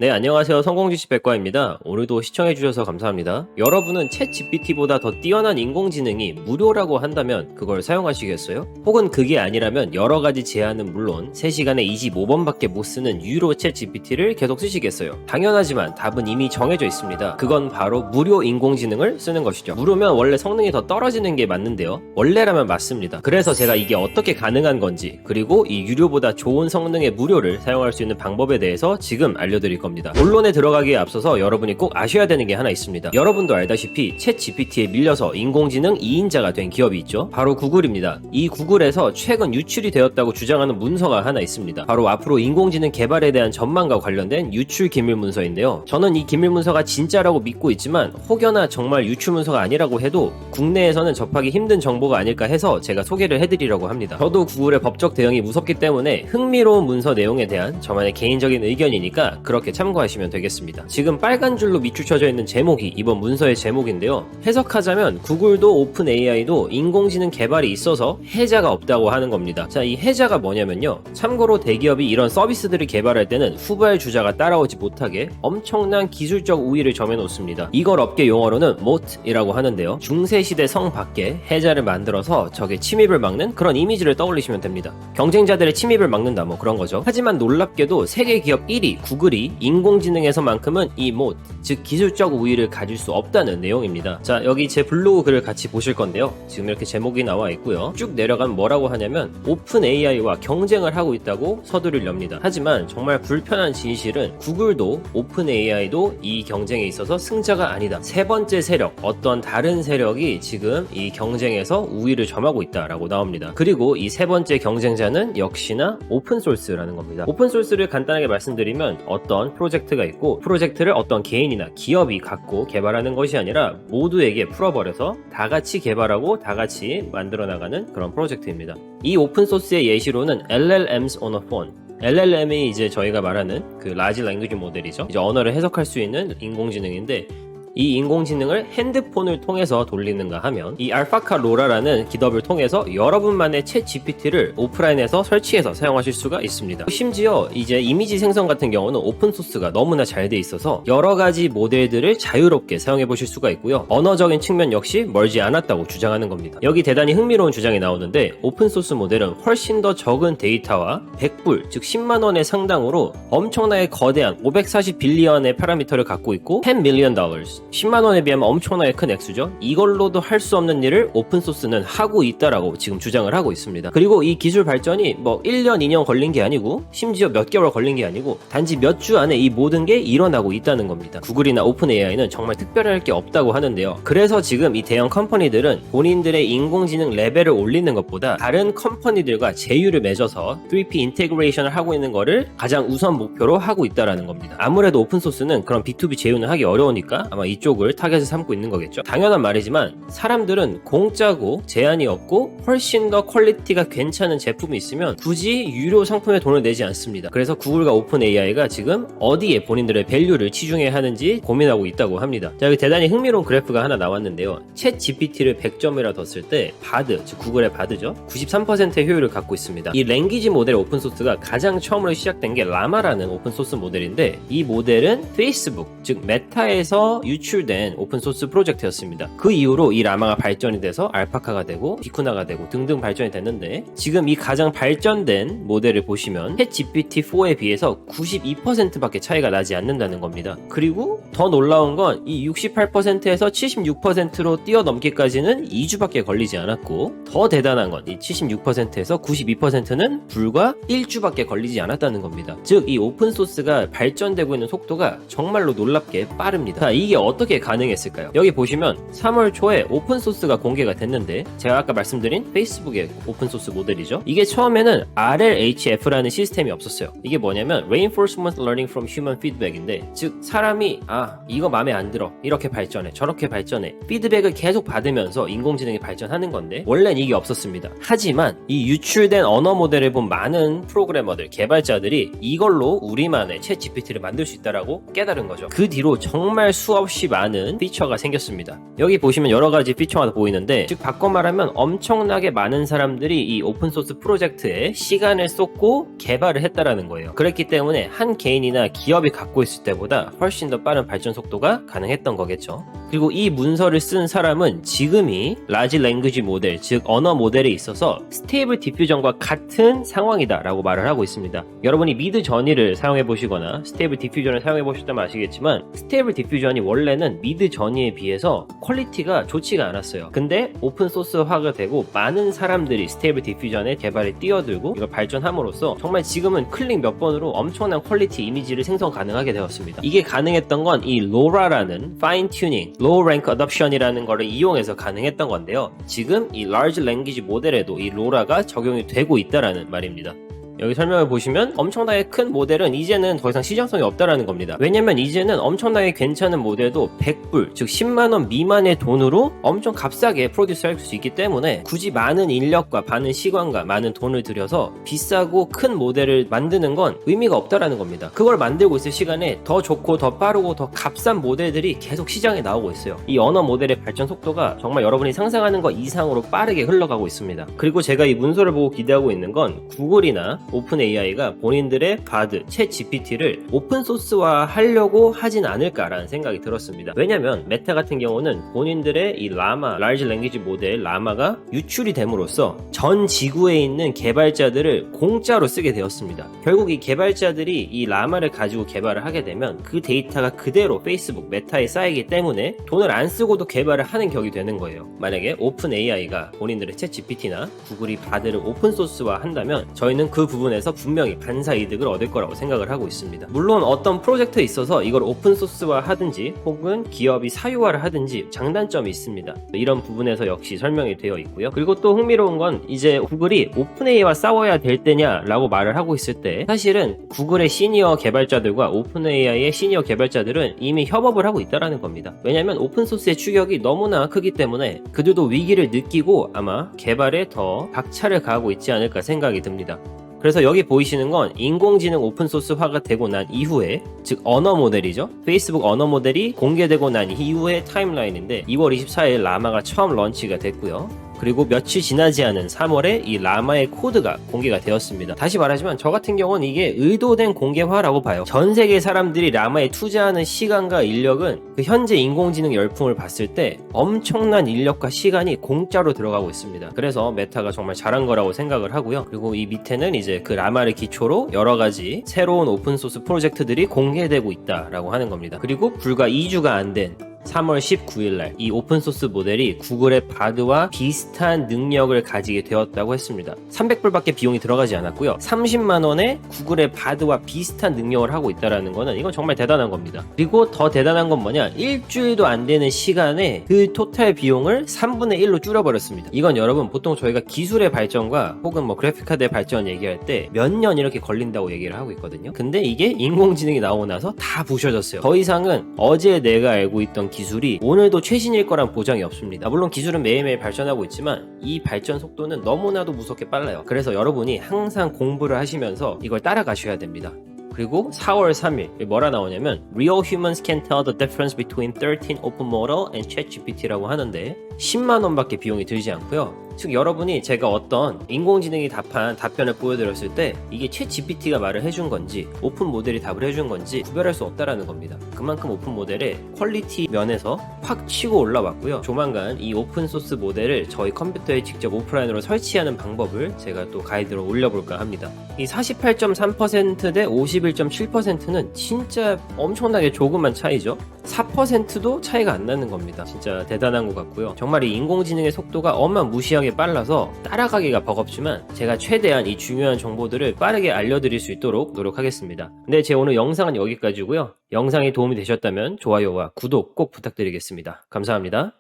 네, 안녕하세요. 성공지식백과입니다. 오늘도 시청해주셔서 감사합니다. 여러분은 챗 GPT보다 더 뛰어난 인공지능이 무료라고 한다면 그걸 사용하시겠어요? 혹은 그게 아니라면 여러가지 제한은 물론 3시간에 25번밖에 못 쓰는 유료 챗 GPT를 계속 쓰시겠어요? 당연하지만 답은 이미 정해져 있습니다. 그건 바로 무료 인공지능을 쓰는 것이죠. 무료면 원래 성능이 더 떨어지는 게 맞는데요. 원래라면 맞습니다. 그래서 제가 이게 어떻게 가능한 건지, 그리고 이 유료보다 좋은 성능의 무료를 사용할 수 있는 방법에 대해서 지금 알려드릴 겁니다. 본론에 들어가기에 앞서서 여러분이 꼭 아셔야 되는 게 하나 있습니다. 여러분도 알다시피 챗 GPT에 밀려서 인공지능 2인자가 된 기업이 있죠. 바로 구글입니다. 이 구글에서 최근 유출이 되었다고 주장하는 문서가 하나 있습니다. 바로 앞으로 인공지능 개발에 대한 전망과 관련된 유출 기밀 문서인데요. 저는 이 기밀 문서가 진짜라고 믿고 있지만 혹여나 정말 유출 문서가 아니라고 해도 국내에서는 접하기 힘든 정보가 아닐까 해서 제가 소개를 해드리려고 합니다. 저도 구글의 법적 대응이 무섭기 때문에 흥미로운 문서 내용에 대한 저만의 개인적인 의견이니까 그렇게 참고하시면 되겠습니다. 지금 빨간 줄로 밑줄쳐져 있는 제목이 이번 문서의 제목인데요. 해석하자면 구글도 오픈 AI도 인공지능 개발이 있어서 해자가 없다고 하는 겁니다. 자, 이 해자가 뭐냐면요. 참고로 대기업이 이런 서비스들을 개발할 때는 후발 주자가 따라오지 못하게 엄청난 기술적 우위를 점해놓습니다. 이걸 업계 용어로는 moat이라고 하는데요. 중세시대 성 밖에 해자를 만들어서 적의 침입을 막는 그런 이미지를 떠올리시면 됩니다. 경쟁자들의 침입을 막는다 뭐 그런 거죠. 하지만 놀랍게도 세계 기업 1위 구글이 인공지능에서만큼은 이 모드, 즉 기술적 우위를 가질 수 없다는 내용입니다. 자, 여기 제 블로그 글을 같이 보실 건데요. 지금 이렇게 제목이 나와 있고요. 쭉 내려가면 뭐라고 하냐면 오픈 AI와 경쟁을 하고 있다고 서두를 엽니다. 하지만 정말 불편한 진실은 구글도 오픈 AI도 이 경쟁에 있어서 승자가 아니다. 세 번째 세력, 어떤 다른 세력이 지금 이 경쟁에서 우위를 점하고 있다라고 나옵니다. 그리고 이 세 번째 경쟁자는 역시나 오픈소스라는 겁니다. 오픈소스를 간단하게 말씀드리면 어떤 프로젝트가 있고 프로젝트를 어떤 개인이나 기업이 갖고 개발하는 것이 아니라 모두에게 풀어버려서 다 같이 개발하고 다 같이 만들어 나가는 그런 프로젝트입니다. 이 오픈소스의 예시로는 LLMs on a phone, LLM이 이제 저희가 말하는 그 라지 랭귀지 모델이죠. 이제 언어를 해석할 수 있는 인공지능인데 이 인공지능을 핸드폰을 통해서 돌리는가 하면 이 알파카 로라라는 기법을 통해서 여러분만의 챗 GPT를 오프라인에서 설치해서 사용하실 수가 있습니다. 심지어 이제 이미지 생성 같은 경우는 오픈소스가 너무나 잘 돼 있어서 여러가지 모델들을 자유롭게 사용해 보실 수가 있고요. 언어적인 측면 역시 멀지 않았다고 주장하는 겁니다. 여기 대단히 흥미로운 주장이 나오는데 오픈소스 모델은 훨씬 더 적은 데이터와 100불, 즉 10만원의 상당으로 엄청나게 거대한 540빌리언의 파라미터를 갖고 있고 10 million dollars, 10만원에 비하면 엄청나게 큰 액수죠. 이걸로도 할 수 없는 일을 오픈소스는 하고 있다라고 지금 주장을 하고 있습니다. 그리고 이 기술 발전이 뭐 1년, 2년 걸린 게 아니고 심지어 몇 개월 걸린 게 아니고 단지 몇 주 안에 이 모든 게 일어나고 있다는 겁니다. 구글이나 오픈 AI는 정말 특별할 게 없다고 하는데요. 그래서 지금 이 대형 컴퍼니들은 본인들의 인공지능 레벨을 올리는 것보다 다른 컴퍼니들과 제휴를 맺어서 3P 인테그레이션을 하고 있는 거를 가장 우선 목표로 하고 있다라는 겁니다. 아무래도 오픈소스는 그런 B2B 제휴는 하기 어려우니까 아마 이쪽을 타겟을 삼고 있는 거겠죠. 당연한 말이지만 사람들은 공짜고 제한이 없고 훨씬 더 퀄리티가 괜찮은 제품이 있으면 굳이 유료 상품에 돈을 내지 않습니다. 그래서 구글과 오픈 AI가 지금 어디에 본인들의 밸류를 치중해야 하는지 고민하고 있다고 합니다. 자, 여기 대단히 흥미로운 그래프가 하나 나왔는데요. 챗 GPT를 100점이라 뒀을 때 바드, 즉 구글의 바드죠. 93%의 효율을 갖고 있습니다. 이 랭귀지 모델의 오픈소스가 가장 처음으로 시작된 게 라마라는 오픈소스 모델인데 이 모델은 페이스북, 즉 메타에서 유출된 오픈소스 프로젝트였습니다. 그 이후로 이 라마가 발전이 돼서 알파카가 되고 비쿠나가 되고 등등 발전이 됐는데 지금 이 가장 발전된 모델을 보시면 챗 GPT-4에 비해서 92%밖에 차이가 나지 않는다는 겁니다. 그리고 더 놀라운 건 이 68%에서 76%로 뛰어넘기까지는 2주밖에 걸리지 않았고 더 대단한 건 이 76%에서 92%는 불과 1주밖에 걸리지 않았다는 겁니다. 즉 이 오픈소스가 발전되고 있는 속도가 정말로 놀랍게 빠릅니다. 자, 이게 어떻게 가능했을까요? 여기 보시면 3월 초에 오픈소스가 공개가 됐는데 제가 아까 말씀드린 페이스북의 오픈소스 모델이죠. 이게 처음에는 RLHF라는 시스템이 없었어요. 이게 뭐냐면 Reinforcement Learning from Human Feedback인데 즉 사람이 이거 마음에 안 들어 이렇게 발전해 저렇게 발전해 피드백을 계속 받으면서 인공지능이 발전하는 건데 원래는 이게 없었습니다. 하지만 이 유출된 언어 모델을 본 많은 프로그래머들 개발자들이 이걸로 우리만의 챗 GPT를 만들 수 있다라고 깨달은 거죠. 그 뒤로 정말 수없이 수없이 많은 피처가 생겼습니다. 여기 보시면 여러 가지 피처가 보이는데, 즉 바꿔 말하면 엄청나게 많은 사람들이 이 오픈소스 프로젝트에 시간을 쏟고 개발을 했다라는 거예요. 그랬기 때문에 한 개인이나 기업이 갖고 있을 때보다 훨씬 더 빠른 발전 속도가 가능했던 거겠죠. 그리고 이 문서를 쓴 사람은 지금이 라지 랭귀지 모델, 즉 언어 모델에 있어서 스테이블 디퓨전과 같은 상황이다 라고 말을 하고 있습니다. 여러분이 미드 저니를 사용해 보시거나 스테이블 디퓨전을 사용해 보셨다면 아시겠지만, 스테이블 디퓨전이 원래는 미드 저니에 비해서 퀄리티가 좋지가 않았어요. 근데 오픈소스화가 되고 많은 사람들이 스테이블 디퓨전의 개발에 뛰어들고 이걸 발전함으로써 정말 지금은 클릭 몇 번으로 엄청난 퀄리티 이미지를 생성 가능하게 되었습니다. 이게 가능했던 건 이 로라라는 파인 튜닝, 로우 랭크 어답션이라는 거를 이용해서 가능했던 건데요. 지금 이 라지 랭귀지 모델에도 이 로라가 적용이 되고 있다라는 말입니다. 여기 설명을 보시면 엄청나게 큰 모델은 이제는 더 이상 시장성이 없다라는 겁니다. 왜냐면 이제는 엄청나게 괜찮은 모델도 100불, 즉 10만원 미만의 돈으로 엄청 값싸게 프로듀스 할 수 있기 때문에 굳이 많은 인력과 많은 시간과 많은 돈을 들여서 비싸고 큰 모델을 만드는 건 의미가 없다라는 겁니다. 그걸 만들고 있을 시간에 더 좋고 더 빠르고 더 값싼 모델들이 계속 시장에 나오고 있어요. 이 언어 모델의 발전 속도가 정말 여러분이 상상하는 것 이상으로 빠르게 흘러가고 있습니다. 그리고 제가 이 문서를 보고 기대하고 있는 건 구글이나 오픈 AI가 본인들의 바드, 챗 GPT를 오픈소스화 하려고 하진 않을까라는 생각이 들었습니다. 왜냐면 메타 같은 경우는 본인들의 이 라마, 라지 랭귀지 모델 라마가 유출이 됨으로써 전 지구에 있는 개발자들을 공짜로 쓰게 되었습니다. 결국 이 개발자들이 이 라마를 가지고 개발을 하게 되면 그 데이터가 그대로 페이스북, 메타에 쌓이기 때문에 돈을 안 쓰고도 개발을 하는 격이 되는 거예요. 만약에 오픈 AI가 본인들의 챗 GPT나 구글이 바드를 오픈소스화 한다면 저희는 그 부분에서 분명히 반사 이득을 얻을 거라고 생각을 하고 있습니다. 물론 어떤 프로젝트에 있어서 이걸 오픈소스화 하든지 혹은 기업이 사유화를 하든지 장단점이 있습니다. 이런 부분에서 역시 설명이 되어 있고요. 그리고 또 흥미로운 건 이제 구글이 오픈 AI와 싸워야 될 때냐라고 말을 하고 있을 때, 사실은 구글의 시니어 개발자들과 오픈 AI의 시니어 개발자들은 이미 협업을 하고 있다는 겁니다. 왜냐하면 오픈소스의 추격이 너무나 크기 때문에 그들도 위기를 느끼고 아마 개발에 더 박차를 가하고 있지 않을까 생각이 듭니다. 그래서 여기 보이시는 건 인공지능 오픈소스화가 되고 난 이후에, 즉 언어 모델이죠. 페이스북 언어 모델이 공개되고 난 이후의 타임라인인데 2월 24일 라마가 처음 런치가 됐고요. 그리고 며칠 지나지 않은 3월에 이 라마의 코드가 공개가 되었습니다. 다시 말하지만 저 같은 경우는 이게 의도된 공개화라고 봐요. 전 세계 사람들이 라마에 투자하는 시간과 인력은 그 현재 인공지능 열풍을 봤을 때 엄청난 인력과 시간이 공짜로 들어가고 있습니다. 그래서 메타가 정말 잘한 거라고 생각을 하고요. 그리고 이 밑에는 이제 그 라마를 기초로 여러 가지 새로운 오픈소스 프로젝트들이 공개되고 있다라고 하는 겁니다. 그리고 불과 2주가 안 된 3월 19일날 이 오픈소스 모델이 구글의 바드와 비슷한 능력을 가지게 되었다고 했습니다. 300불밖에 비용이 들어가지 않았고요. 30만원에 구글의 바드와 비슷한 능력을 하고 있다는 거는 이건 정말 대단한 겁니다. 그리고 더 대단한 건 뭐냐, 일주일도 안 되는 시간에 그 토탈 비용을 3분의 1로 줄여버렸습니다. 이건 여러분 보통 저희가 기술의 발전과 혹은 뭐 그래픽카드의 발전 얘기할 때 몇 년 이렇게 걸린다고 얘기를 하고 있거든요. 근데 이게 인공지능이 나오고 나서 다 부셔졌어요. 더 이상은 어제 내가 알고 있던 기술이 오늘도 최신일 거란 보장이 없습니다. 물론 기술은 매일매일 발전하고 있지만 이 발전 속도는 너무나도 무섭게 빨라요. 그래서 여러분이 항상 공부를 하시면서 이걸 따라가셔야 됩니다. 그리고 4월 3일 뭐라 나오냐면 Real humans can tell the difference between 13 open model and ChatGPT라고 하는데 10만원 밖에 비용이 들지 않고요. 즉 여러분이 제가 어떤 인공지능이 답한 답변을 보여드렸을 때 이게 챗GPT가 말을 해준 건지 오픈 모델이 답을 해준 건지 구별할 수 없다라는 겁니다. 그만큼 오픈 모델의 퀄리티 면에서 확 치고 올라왔고요. 조만간 이 오픈소스 모델을 저희 컴퓨터에 직접 오프라인으로 설치하는 방법을 제가 또 가이드로 올려볼까 합니다. 이 48.3% 대 51.7%는 진짜 엄청나게 조그만 차이죠. 4%도 차이가 안 나는 겁니다. 진짜 대단한 것 같고요. 정말 이 인공지능의 속도가 어마무시하게 빨라서 따라가기가 버겁지만 제가 최대한 이 중요한 정보들을 빠르게 알려드릴 수 있도록 노력하겠습니다. 네, 제 오늘 영상은 여기까지고요. 영상이 도움이 되셨다면 좋아요와 구독 꼭 부탁드리겠습니다. 감사합니다.